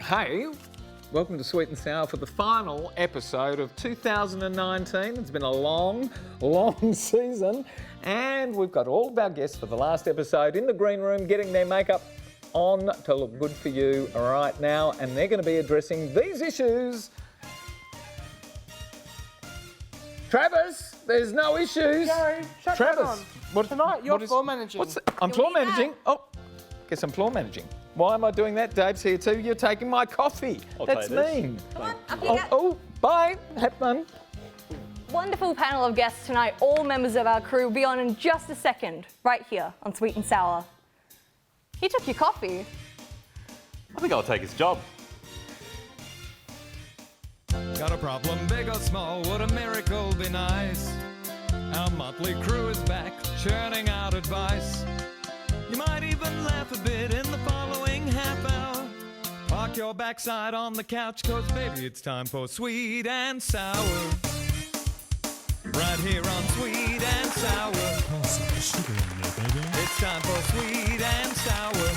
Hey, welcome to Sweet and Sour for the final episode of 2019. It's been a long season, and we've got all of our guests for the last episode in the green room getting their makeup on to look good for you right now, and they're going to be addressing these issues. Travis, there's no issues. Gary, shut Travis, that on. Tonight, you're floor managing. I'm floor managing? Oh, guess I'm floor managing. Why am I doing that? Dave's here too. You're taking my coffee. That's mean. Come on, up you go. Oh, bye. Have fun. Wonderful panel of guests tonight. All members of our crew will be on in just a second, right here on Sweet and Sour. He took your coffee. I think I'll take his job. Got a problem, big or small, would a miracle be nice? Our motley crew is back, churning out advice. You might even laugh a bit in the following half hour. Park your backside on the couch, cause baby it's time for Sweet and Sour. Right here on Sweet and Sour. It's time for Sweet and Sour.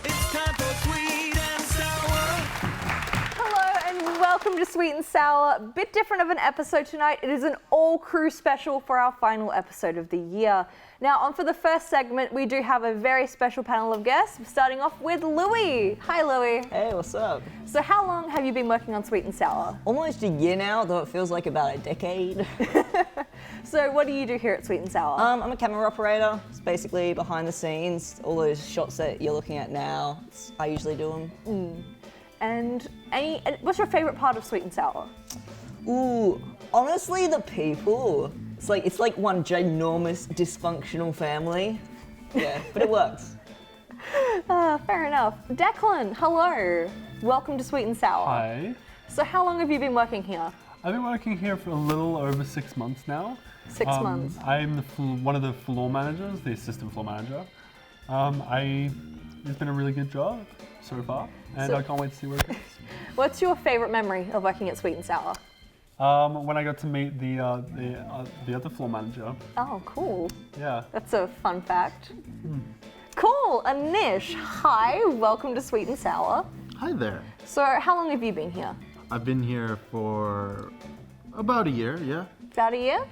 It's time for Sweet and Sour. Hello and welcome to Sweet and Sour. Bit different of an episode tonight. It is an all-crew special for our final episode of the year. Now, on for the first segment, we do have a very special panel of guests, starting off with Louis. Hi, Louis. Hey, what's up? So how long have you been working on Sweet and Sour? Almost a year now, though it feels like about a decade. So what do you do here at Sweet and Sour? I'm a camera operator. It's basically behind the scenes. All those shots that you're looking at now, I usually do them. And what's your favorite part of Sweet and Sour? Ooh, honestly, the people. It's like one ginormous dysfunctional family. Yeah, but it works. Fair enough. Declan, hello. Welcome to Sweet and Sour. Hi. So how long have you been working here? I've been working here for a little over 6 months now. 6 months. I'm one of the floor managers, the assistant floor manager. It's been a really good job so far, and I can't wait to see where it goes. What's your favorite memory of working at Sweet and Sour? When I got to meet the other floor manager. Oh, cool. Yeah. That's a fun fact. Cool. Anish, hi. Welcome to Sweet and Sour. Hi there. So how long have you been here? I've been here for about a year, yeah. About a year?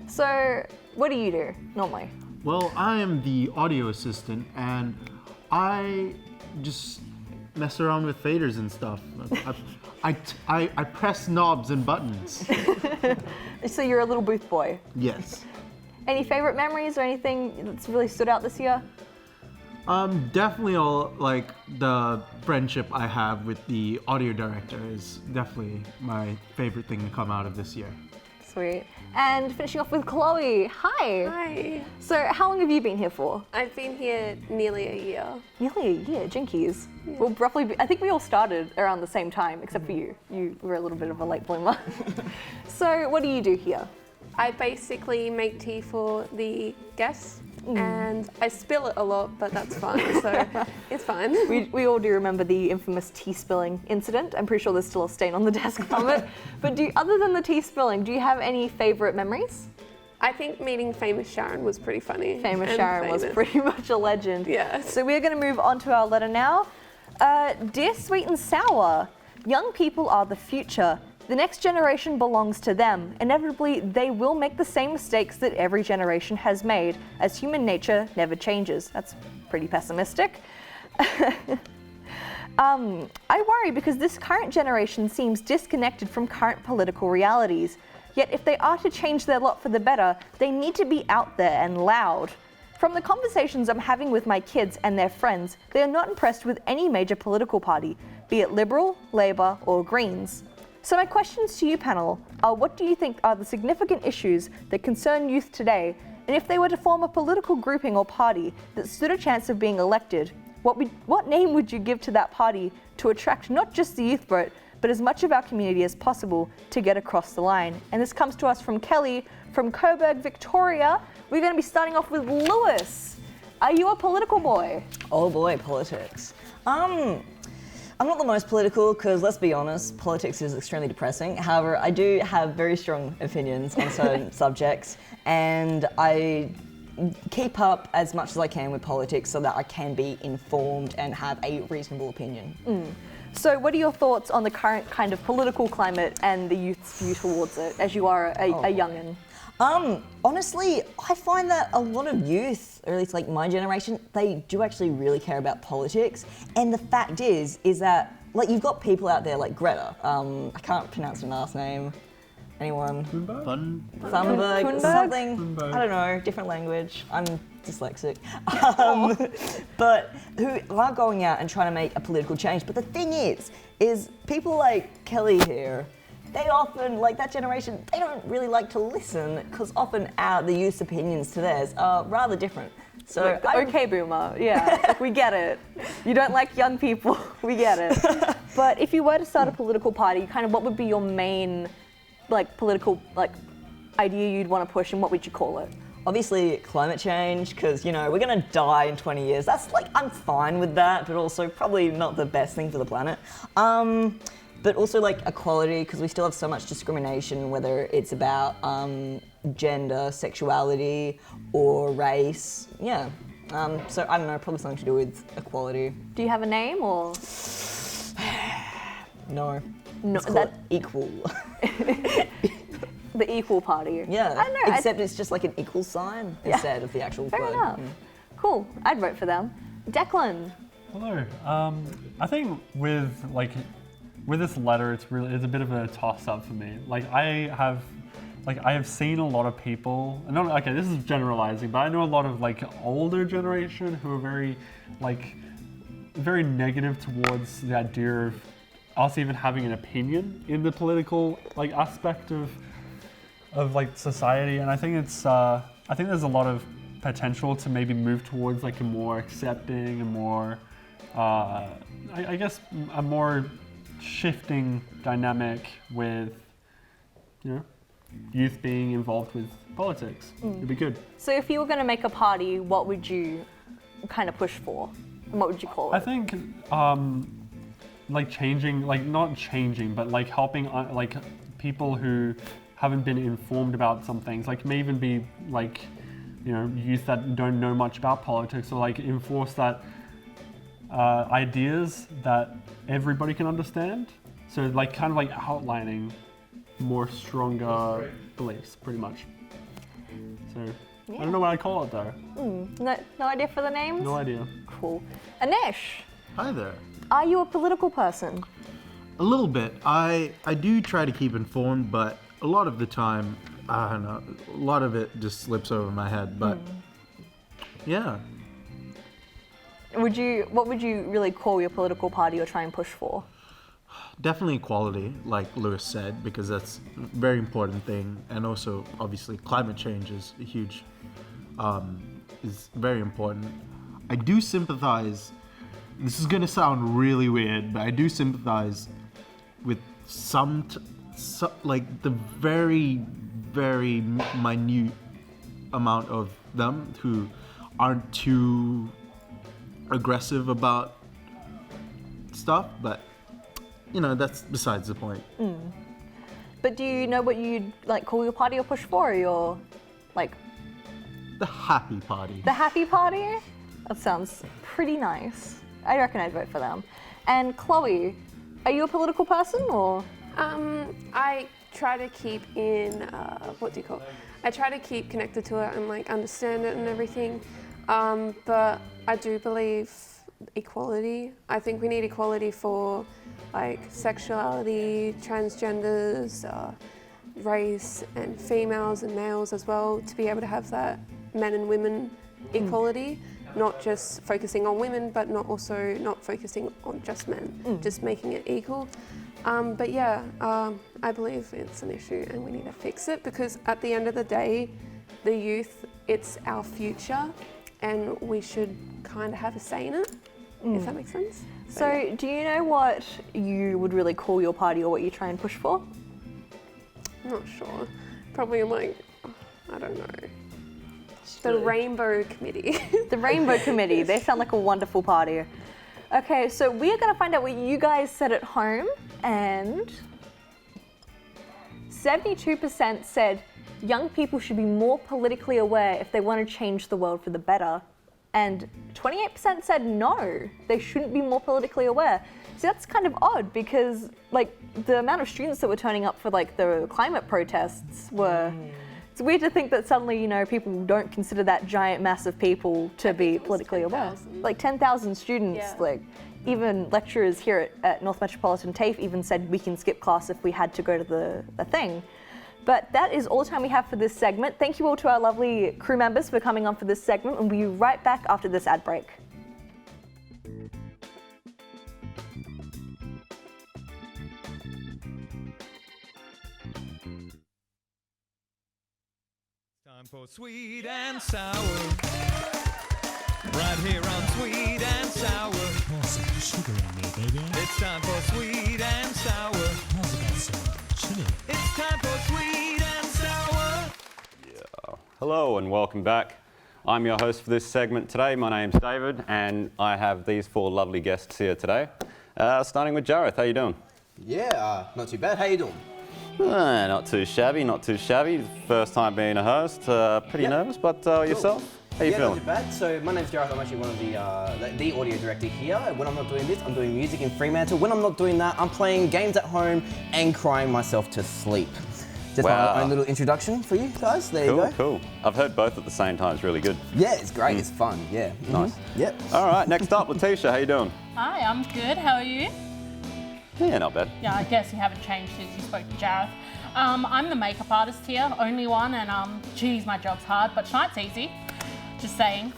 So what do you do normally? Well, I am the audio assistant and I just mess around with faders and stuff. I press knobs and buttons. So you're a little booth boy. Yes. Any favorite memories or anything that's really stood out this year? Definitely like the friendship I have with the audio director is definitely my favorite thing to come out of this year. Sweet. And finishing off with Chloe. Hi. Hi. So how long have you been here for? I've been here nearly a year. Nearly a year, jinkies. Yeah. Well, roughly, I think we all started around the same time, except for you. You were a little bit of a late bloomer. So what do you do here? I basically make tea for the guests and I spill it a lot, but that's fine, so it's fine. We all do remember the infamous tea spilling incident. I'm pretty sure there's still a stain on the desk from it. But other than the tea spilling, do you have any favorite memories? I think meeting Famous Sharon was pretty funny. Famous Sharon was pretty much a legend. Yeah. So we're going to move on to our letter now. Dear Sweet and Sour, young people are the future. The next generation belongs to them. Inevitably, they will make the same mistakes that every generation has made, as human nature never changes. That's pretty pessimistic. I worry because this current generation seems disconnected from current political realities. Yet if they are to change their lot for the better, they need to be out there and loud. From the conversations I'm having with my kids and their friends, they are not impressed with any major political party, be it Liberal, Labour, or Greens. So my questions to you panel are, what do you think are the significant issues that concern youth today? And if they were to form a political grouping or party that stood a chance of being elected, what name would you give to that party to attract not just the youth vote, but as much of our community as possible to get across the line? And this comes to us from Kelly from Coburg, Victoria. We're going to be starting off with Lewis. Are you a political boy? Oh boy, politics. I'm not the most political because, let's be honest, politics is extremely depressing. However, I do have very strong opinions on certain subjects, and I keep up as much as I can with politics so that I can be informed and have a reasonable opinion. So what are your thoughts on the current kind of political climate and the youth's view towards it, as you are a young'un? Honestly, I find that a lot of youth, or at least like my generation, they do actually really care about politics. And the fact is that like you've got people out there like Greta. I can't pronounce her last name. Anyone? Thunberg, something. I don't know, different language. I'm dyslexic. But who are going out and trying to make a political change. But the thing is people like Kelly here, they often, like that generation, they don't really like to listen because often the youth's opinions to theirs are rather different. So Like the okay boomer, yeah, like, we get it. You don't like young people, we get it. But if you were to start a political party, kind of what would be your main like political like idea you'd want to push, and what would you call it? Obviously climate change, because you know we're gonna die in 20 years. That's like, I'm fine with that, but also probably not the best thing for the planet. But also like equality, because we still have so much discrimination, whether it's about gender, sexuality, or race. Yeah. So I don't know, probably something to do with equality. Do you have a name or? No. No, It's called equal. The equal party. Yeah. I don't know. Except it's just like an equal sign instead of the actual Fair word. enough. Cool. I'd vote for them. Declan. Hello. I think with this letter, it's a bit of a toss-up for me. I have seen a lot of people. This is generalizing, but I know a lot of like older generation who are very negative towards the idea of us even having an opinion in the political like aspect of like society. And I think there's a lot of potential to maybe move towards like a more accepting and more I guess a more shifting dynamic with youth being involved with politics. It'd be good. So if you were going to make a party, what would you kind of push for? And what would you call it? I think not changing, but like helping like people who haven't been informed about some things. Like may even be like youth that don't know much about politics, or like enforce that ideas that everybody can understand. So like kind of like outlining more stronger beliefs, pretty much. So I don't know what I call it though. No idea for the names? No idea. Cool. Anish, Hi there. are you a political person? A little bit. I do try to keep informed, but a lot of the time, I don't know, a lot of it just slips over my head. But yeah, What would you really call your political party or try and push for? definitely equality, like Lewis said, because that's a very important thing. And also, obviously, climate change is a huge, is very important. I do sympathize. This is gonna sound really weird, but I do sympathize with like the very, very minute amount of them who aren't too aggressive about stuff, but that's besides the point. But do you know what you'd like call your party or push for? Or you're like The happy party. the happy party? That sounds pretty nice. I reckon I'd vote for them. And Chloe, are you a political person or? I try to keep I try to keep connected to it and like understand it and everything. But I do believe equality. I think we need equality for like sexuality, transgenders, race, and females and males as well, to be able to have that men and women equality. Not just focusing on women, but not focusing on just men, just making it equal. But yeah, I believe it's an issue and we need to fix it, because at the end of the day, the youth, it's our future and we should kind of have a say in it, if that makes sense. So do you know what you would really call your party or what you try and push for? I'm not sure. Probably like, I don't know. The Rainbow Committee. The Rainbow Committee. They sound like a wonderful party. Okay, so we are going to find out what you guys said at home, and 72% said young people should be more politically aware if they want to change the world for the better. And 28% said no, they shouldn't be more politically aware. So that's kind of odd because like the amount of students that were turning up for like the climate protests were, it's weird to think that suddenly, you know, people don't consider that giant mass of people to be politically aware. Like 10,000 students, like even lecturers here at North Metropolitan TAFE even said we can skip class if we had to go to the thing. But that is all the time we have for this segment. Thank you all to our lovely crew members for coming on for this segment, and we'll be right back after this ad break. Time for sweet and sour. Right here on Sweet and Sour. Pour some sugar in me, baby. It's time for sweet and sour. How's about some chili? It's time for sweet and sour. Hello and welcome back. I'm your host for this segment today. My name's David and I have these 4 lovely guests here today. Starting with Jareth, how you doing? Yeah, not too bad. How you doing? Not too shabby, not too shabby. First time being a host, pretty nervous, but yourself? How you feeling? Not too bad. So my name's Jareth. I'm actually one of the audio director here. When I'm not doing this, I'm doing music in Fremantle. When I'm not doing that, I'm playing games at home and crying myself to sleep. Just my own little introduction for you guys. There you go. Cool. I've heard both at the same time. It's really good. Yeah, it's great. It's fun. Yeah. Nice. Yep. All right, next up, Letitia, how you doing? Hi, I'm good. How are you? Yeah, not bad. Yeah, I guess you haven't changed since you spoke to Jareth. I'm the makeup artist here, only one, and geez, my job's hard, but tonight's easy. Just saying.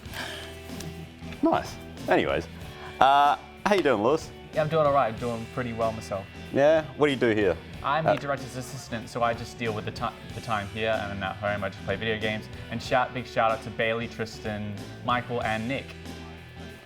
Nice. Anyways, how you doing, Lewis? Yeah, I'm doing all right. I'm doing pretty well myself. Yeah? What do you do here? I'm the director's assistant, so I just deal with the time here, and at home I just play video games. And big shout out to Bailey, Tristan, Michael, and Nick.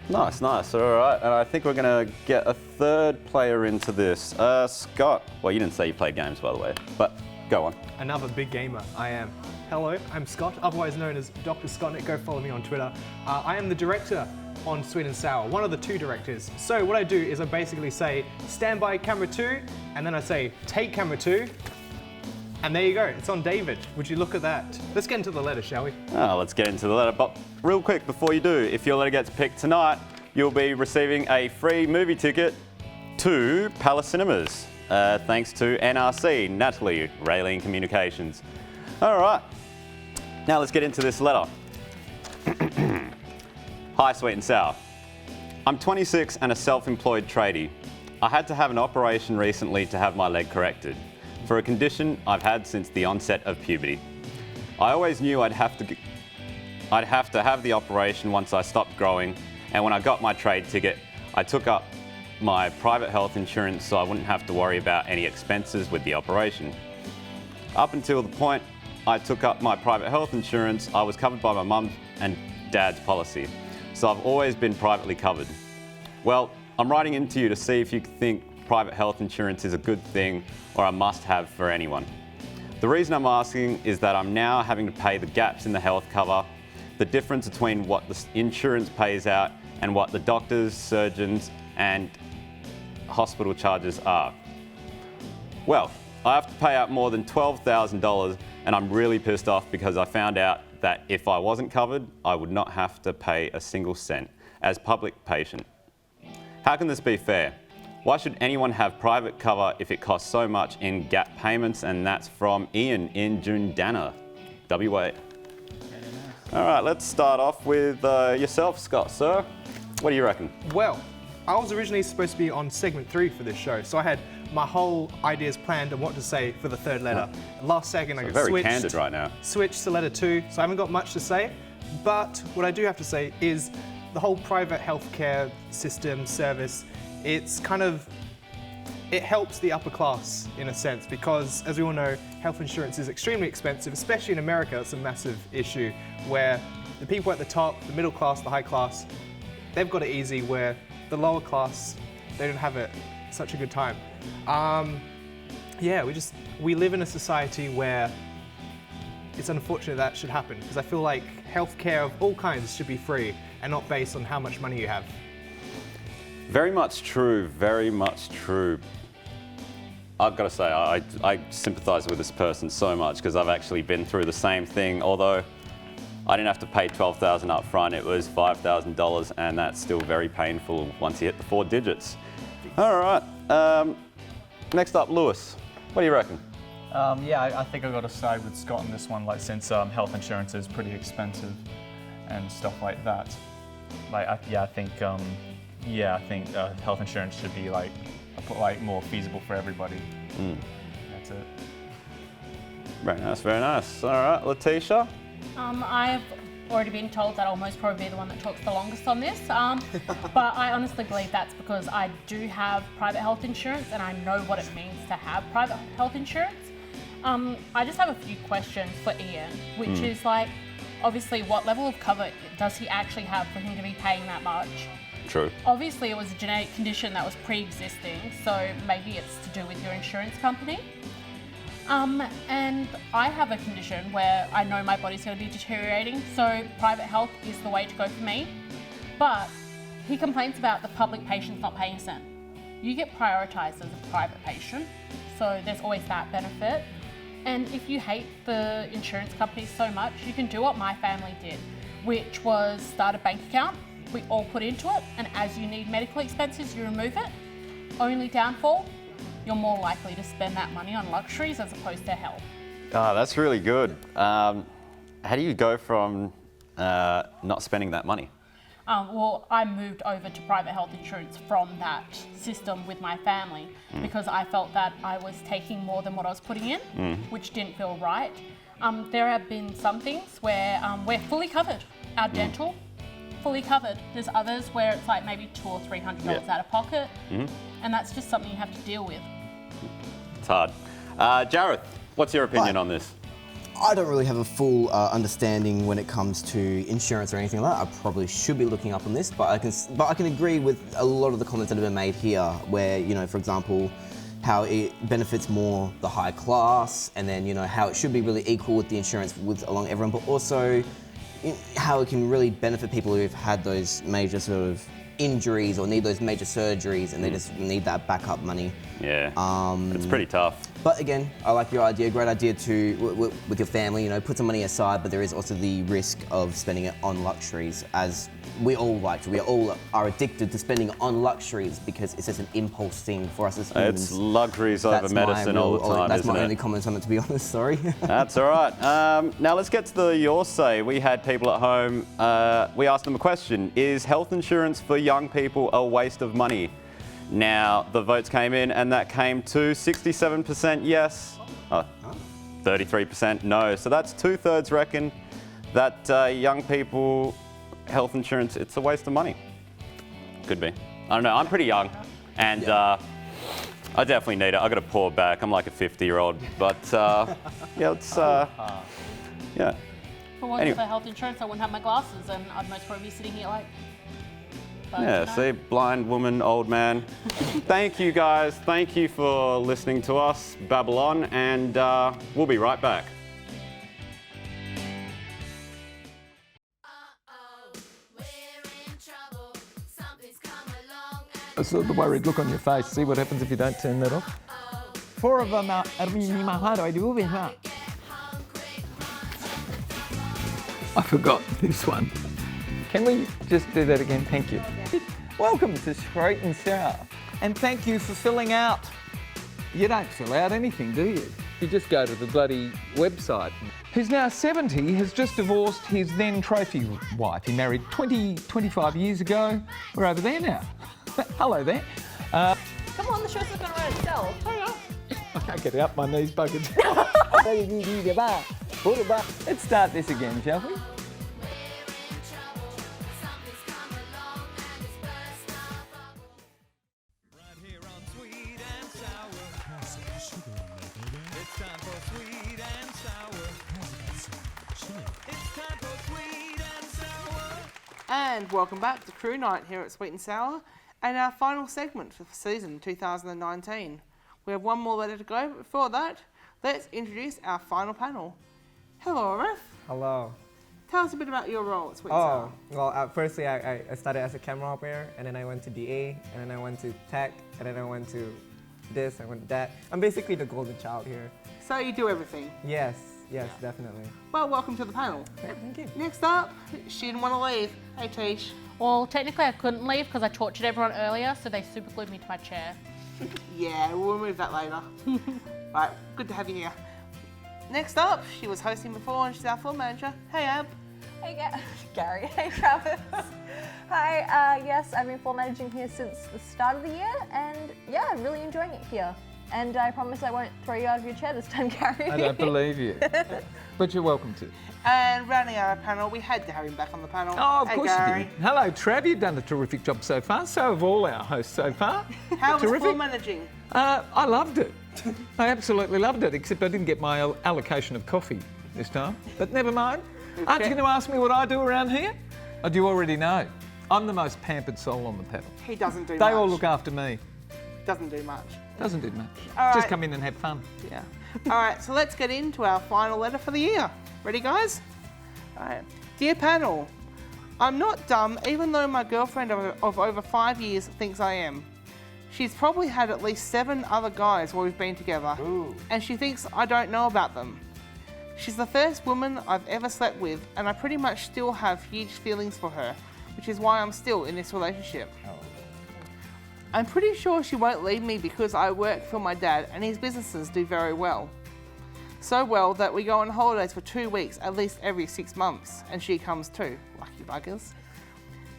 Nice, nice. All right, and I think we're going to get a third player into this. Scott. Well, you didn't say you played games, by the way, but go on. Another big gamer, I am. Hello, I'm Scott, otherwise known as Dr. Scottnik. Go follow me on Twitter. I am the director on Sweet and Sour, one of the 2 directors. So what I do is I basically say, stand by camera 2, and then I say, take camera 2, and there you go, it's on David. Would you look at that? Let's get into the letter, shall we? Oh, let's get into the letter. But real quick, before you do, if your letter gets picked tonight, you'll be receiving a free movie ticket to Palace Cinemas. Thanks to NRC, Natalie, Raylene Communications. All right, now let's get into this letter. Hi, Sweet and Sour. I'm 26 and a self-employed tradie. I had to have an operation recently to have my leg corrected, for a condition I've had since the onset of puberty. I always knew I'd have to have the operation once I stopped growing, and when I got my trade ticket, I took up my private health insurance so I wouldn't have to worry about any expenses with the operation. Up until the point I took up my private health insurance, I was covered by my mum and dad's policy, so I've always been privately covered. Well, I'm writing into you to see if you think private health insurance is a good thing or a must-have for anyone. The reason I'm asking is that I'm now having to pay the gaps in the health cover, the difference between what the insurance pays out and what the doctors, surgeons and hospital charges are. Well, I have to pay out more than $12,000 and I'm really pissed off because I found out that if I wasn't covered, I would not have to pay a single cent as public patient. How can this be fair? Why should anyone have private cover if it costs so much in gap payments? And that's from Ian in Jundana, WA. All right, let's start off with yourself, Scott, sir. What do you reckon? Well, I was originally supposed to be on segment 3 for this show, so I had my whole ideas planned on what to say for the 3rd letter. Last second, I got very switched. candid right now. Switched to letter 2, so I haven't got much to say. But what I do have to say is the whole private healthcare system service. It's it helps the upper class in a sense because, as we all know, health insurance is extremely expensive, especially in America. It's a massive issue where the people at the top, the middle class, the high class, they've got it easy, where the lower class, they don't have it such a good time. Yeah, we live in a society where it's unfortunate that should happen because I feel like healthcare of all kinds should be free and not based on how much money you have. Very much true, very much true. I've got to say, I sympathise with this person so much because I've actually been through the same thing. Although I didn't have to pay $12,000 up front, it was $5,000, and that's still very painful once you hit the 4 digits. All right. Next up, Lewis. What do you reckon? Yeah, I think I've got to side with Scott on this one, like since health insurance is pretty expensive and stuff like that. Like, I think health insurance should be like more feasible for everybody. That's it. Very nice, very nice. All right, Letitia. I've already been told that I'll most probably be the one that talks the longest on this, but I honestly believe that's because I do have private health insurance and I know what it means to have private health insurance. I just have a few questions for Ian, which is like, obviously, what level of cover does he actually have for him to be paying that much? True. Obviously, it was a genetic condition that was pre-existing, so maybe it's to do with your insurance company. And I have a condition where I know my body's going to be deteriorating, so private health is the way to go for me. But he complains about the public patients not paying a cent. You get prioritised as a private patient, so there's always that benefit. And if you hate the insurance company so much, you can do what my family did, which was start a bank account. We all put into it, and as you need medical expenses, you remove it. Only downfall, you're more likely to spend that money on luxuries as opposed to health. Ah, that's really good. How do you go from not spending that money? Well, I moved over to private health insurance from that system with my family because I felt that I was taking more than what I was putting in, which didn't feel right. There have been some things where we're fully covered. Our dental, fully covered. There's others where it's like maybe $200 or $300 out of pocket, and that's just something you have to deal with. It's hard. Jareth, what's your opinion on this? I don't really have a full understanding when it comes to insurance or anything like that. I probably should be looking up on this, but I can agree with a lot of the comments that have been made here, where, you know, for example, how it benefits more the high class, and then, you know, how it should be really equal with the insurance along everyone, but also how it can really benefit people who've had those major sort of injuries or need those major surgeries, and they just need that backup money. Yeah, it's pretty tough. But again, I like your idea. Great idea to, with your family, you know, put some money aside, but there is also the risk of spending it on luxuries, as we all like to. We all are addicted to spending on luxuries because it's just an impulse thing for us as humans. It's luxuries over medicine all the time, That's isn't my it? only comment on it, to be honest, sorry. That's all right. Now let's get to the your say. We had people at home, we asked them a question. Is health insurance for young people a waste of money? Now, the votes came in, and that came to 67% yes, 33% no. So that's 2/3 reckon that young people, health insurance, it's a waste of money. Could be. I don't know, I'm pretty young, and I definitely need it. I got to pour back. I'm like a 50-year-old, but yeah, it's, yeah. If it wasn't for health insurance, I wouldn't have my glasses, and I'd most probably be sitting here like... Yeah, see, blind woman, old man. Thank you guys. Thank you for listening to us babble on, and we'll be right back. I saw the worried look on your face. See what happens if you don't turn that off? I forgot this one. Can we just do that again? Thank you. Welcome to Sweet and Sour, and thank you for filling out. You don't fill out anything, do you? You just go to the bloody website. Who's now 70, has just divorced his then trophy wife. He married 25 years ago. We're over there now. Hello there. Come on, the show's not going to run itself. I can't get out, my knees buggered. Let's start this again, shall we? And welcome back to Crew Night here at Sweet and Sour, and our final segment for season 2019. We have one more letter to go, but before that, let's introduce our final panel. Hello, Arif. Hello. Tell us a bit about your role at Sweet and Sour. Well, firstly, I started as a camera operator, and then I went to DA, and then I went to tech, and then I went to this, I want that. I'm basically the golden child here. So you do everything. Yes, definitely. Well, welcome to the panel. Yeah, thank you. Next up, she didn't want to leave. Hey, Tish. Well, technically I couldn't leave because I tortured everyone earlier, so they super glued me to my chair. Yeah, we'll remove that later. Right, good to have you here. Next up, she was hosting before and she's our floor manager. Hey, Ab. Hey, Gary. Hey, Travis. Hi. Yes, I've been floor managing here since the start of the year, and yeah, I'm really enjoying it here. And I promise I won't throw you out of your chair this time, Gary. I don't believe you. But you're welcome to. And rounding out our panel, we had to have him back on the panel. Oh, of hey, course Gary. you did. Hello, Trav. You've done a terrific job so far. So have all our hosts so far. How was terrific. floor managing? I loved it. I absolutely loved it, except I didn't get my allocation of coffee this time. But never mind. Aren't you going to ask me what I do around here? Or do you already know? I'm the most pampered soul on the panel. He doesn't do much. They all look after me. Doesn't do much. Doesn't do much. All Just right. come in and have fun. Yeah. All right, so let's get into our final letter for the year. Ready, guys? All right. Dear panel, I'm not dumb, even though my girlfriend of over 5 years thinks I am. She's probably had at least 7 other guys while we've been together, and she thinks I don't know about them. She's the first woman I've ever slept with, and I pretty much still have huge feelings for her, which is why I'm still in this relationship. I'm pretty sure she won't leave me because I work for my dad and his businesses do very well. So well that we go on holidays for 2 weeks at least every 6 months, and she comes too. Lucky buggers.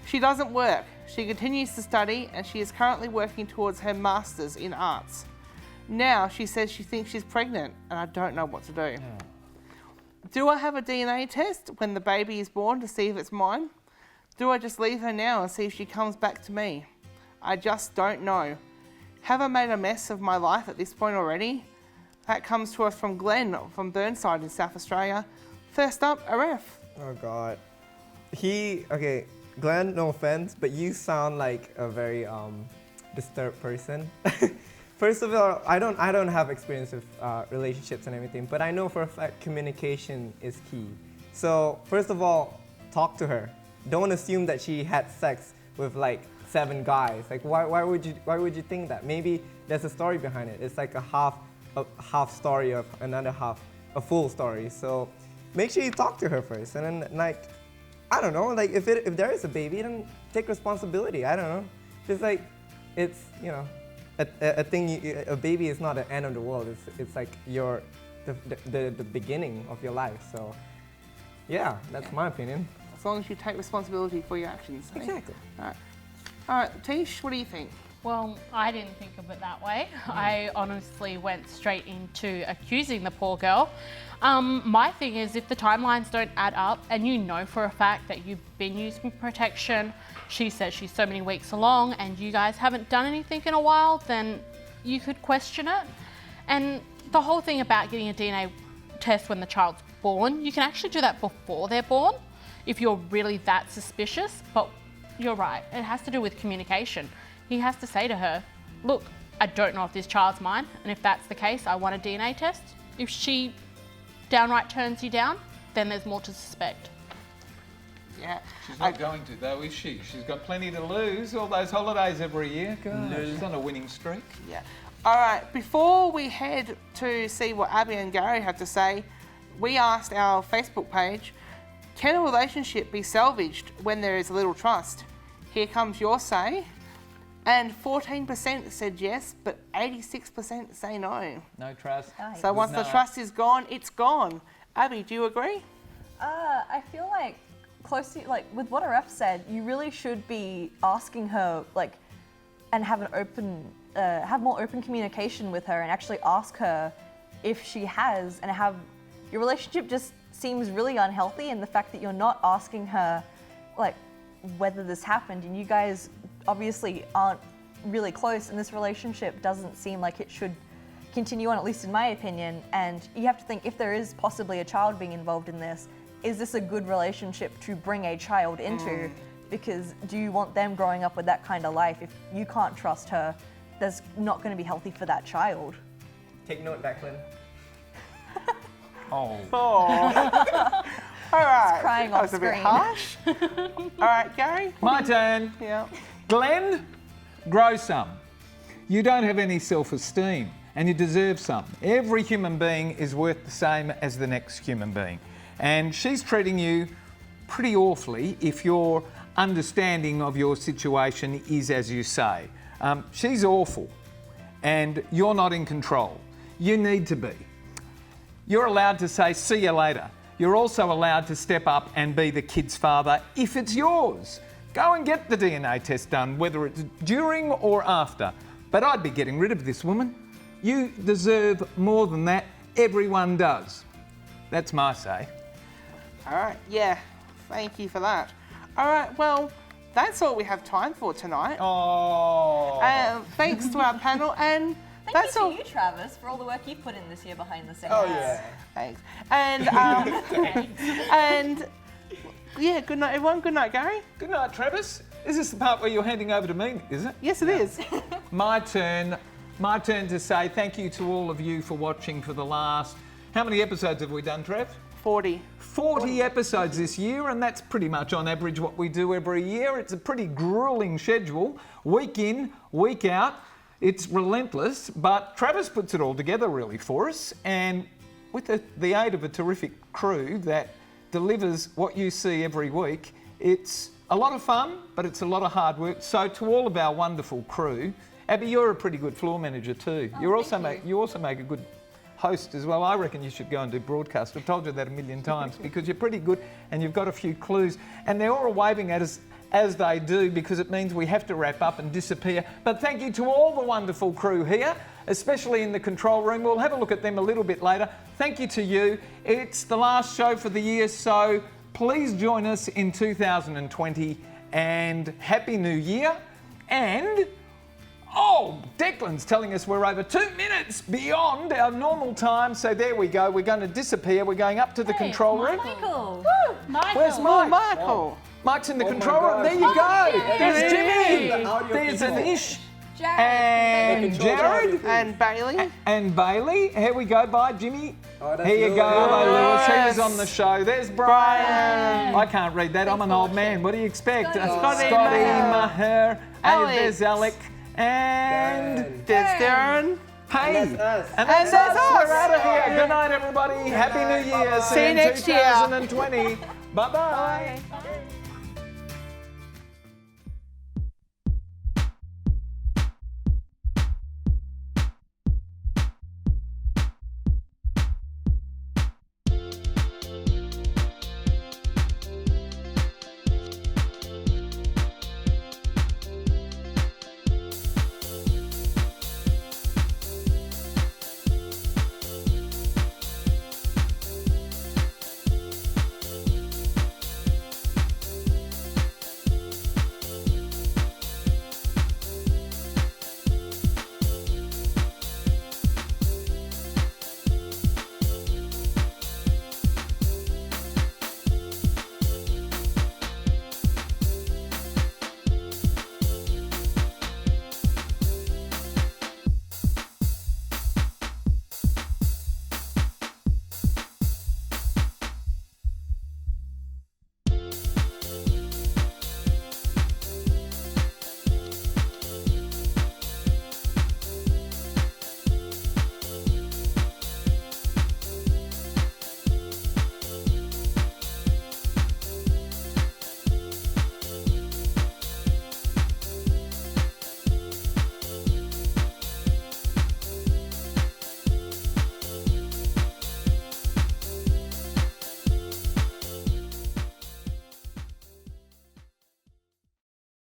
She doesn't work. She continues to study, and she is currently working towards her master's in arts. Now she says she thinks she's pregnant, and I don't know what to do. Do I have a DNA test when the baby is born to see if it's mine? Do I just leave her now and see if she comes back to me? I just don't know. Have I made a mess of my life at this point already? That comes to us from Glenn from Burnside in South Australia. First up, a ref. Oh God. Okay, Glenn, no offense, but you sound like a very disturbed person. First of all, I don't have experience with relationships and everything, but I know for a fact communication is key. So first of all, talk to her. Don't assume that she had sex with like 7 guys. Like why would you think that? Maybe there's a story behind it. It's like a half story of another half, a full story. So make sure you talk to her first, and then like, I don't know, like if there is a baby, then take responsibility. I don't know. Just like it's a baby is not the end of the world. It's like the beginning of your life. So yeah, that's my opinion. As long as you take responsibility for your actions. Exactly. All right, Tish, what do you think? Well, I didn't think of it that way. I honestly went straight into accusing the poor girl. My thing is, if the timelines don't add up and you know for a fact that you've been using protection, she says she's so many weeks along and you guys haven't done anything in a while, then you could question it. And the whole thing about getting a DNA test when the child's born, you can actually do that before they're born if you're really that suspicious. But you're right, it has to do with communication. He has to say to her, look, I don't know if this child's mine, and if that's the case, I want a DNA test. If she downright turns you down, then there's more to suspect. Yeah. She's not going to though, is she? She's got plenty to lose. All those holidays every year. God, she's on a winning streak. Yeah. All right, before we head to see what Abby and Gary have to say, we asked our Facebook page, can a relationship be salvaged when there is little trust? Here comes your say. And 14% said yes, but 86% say no. No trust. So once the trust is gone, it's gone. Abby, do you agree? I feel like with what Aref said, you really should be asking her and have have more open communication with her and actually ask her if she has, and your relationship just seems really unhealthy, and the fact that you're not asking her whether this happened, and you guys obviously aren't really close, and this relationship doesn't seem like it should continue on, at least in my opinion. And you have to think, if there is possibly a child being involved in this, is this a good relationship to bring a child into? Because do you want them growing up with that kind of life? If you can't trust her, that's not going to be healthy for that child. Take note, Declan. Oh. All right. Crying that on was a bit screen. harsh. All right, Gary. My turn. Yeah. Glenn, grow some. you don't have any self-esteem and you deserve some. Every human being is worth the same as the next human being. And she's treating you pretty awfully if your understanding of your situation is as you say. She's awful and you're not in control. You need to be. You're allowed to say, see you later. You're also allowed to step up and be the kid's father if it's yours. Go and get the DNA test done, whether it's during or after. But I'd be getting rid of this woman. You deserve more than that. Everyone does. That's my say. All right, yeah, thank you for that. All right, well, that's all we have time for tonight. Oh. Thanks to our panel, and Thank you to you, Travis, for all the work you've put in this year behind the scenes. Oh yeah. Thanks. And and yeah, good night, everyone. Good night, Gary. Good night, Travis. Is this the part where you're handing over to me, is it? Yes, it is. My turn to say thank you to all of you for watching for the last... How many episodes have we done, Trev? 40. 40 episodes this year, and that's pretty much on average what we do every year. It's a pretty grueling schedule, week in, week out. It's relentless, but Travis puts it all together really for us, and with the aid of a terrific crew that delivers what you see every week, it's a lot of fun, but it's a lot of hard work. So to all of our wonderful crew, Abby, you're a pretty good floor manager too. Oh, you also make a good host as well. I reckon you should go and do broadcast. I've told you that a million times because you're pretty good and you've got a few clues, and they're all waving at us as they do because it means we have to wrap up and disappear. But thank you to all the wonderful crew here, especially in the control room. We'll have a look at them a little bit later. Thank you to you. It's the last show for the year, so please join us in 2020, and Happy New Year. And oh, Declan's telling us we're over 2 minutes beyond our normal time, so there we go. We're going to disappear. We're going up to the control room. Michael. Woo, Michael. Where's Mike? Michael. Mike's in the Oh my control room. God. There you go. Yay. There's Jimmy. The audio There's people. Anish. Jared. And The control Jared. audio. And Bailey. And Bailey. Here we go. Bye, Jimmy. Oh, that's Here you Lewis. go. Hello, Lewis. Yes. He was on the show. There's Brian. I can't read that. I'm an old man. What do you expect? Scotty. Scotty Maher. Alex. And there's Alec. And There's Darren. hey. And that's us. And that's that's us. us. We're out of here. Good night, everybody. Happy New Year. See you in next year. 2020. Bye-bye.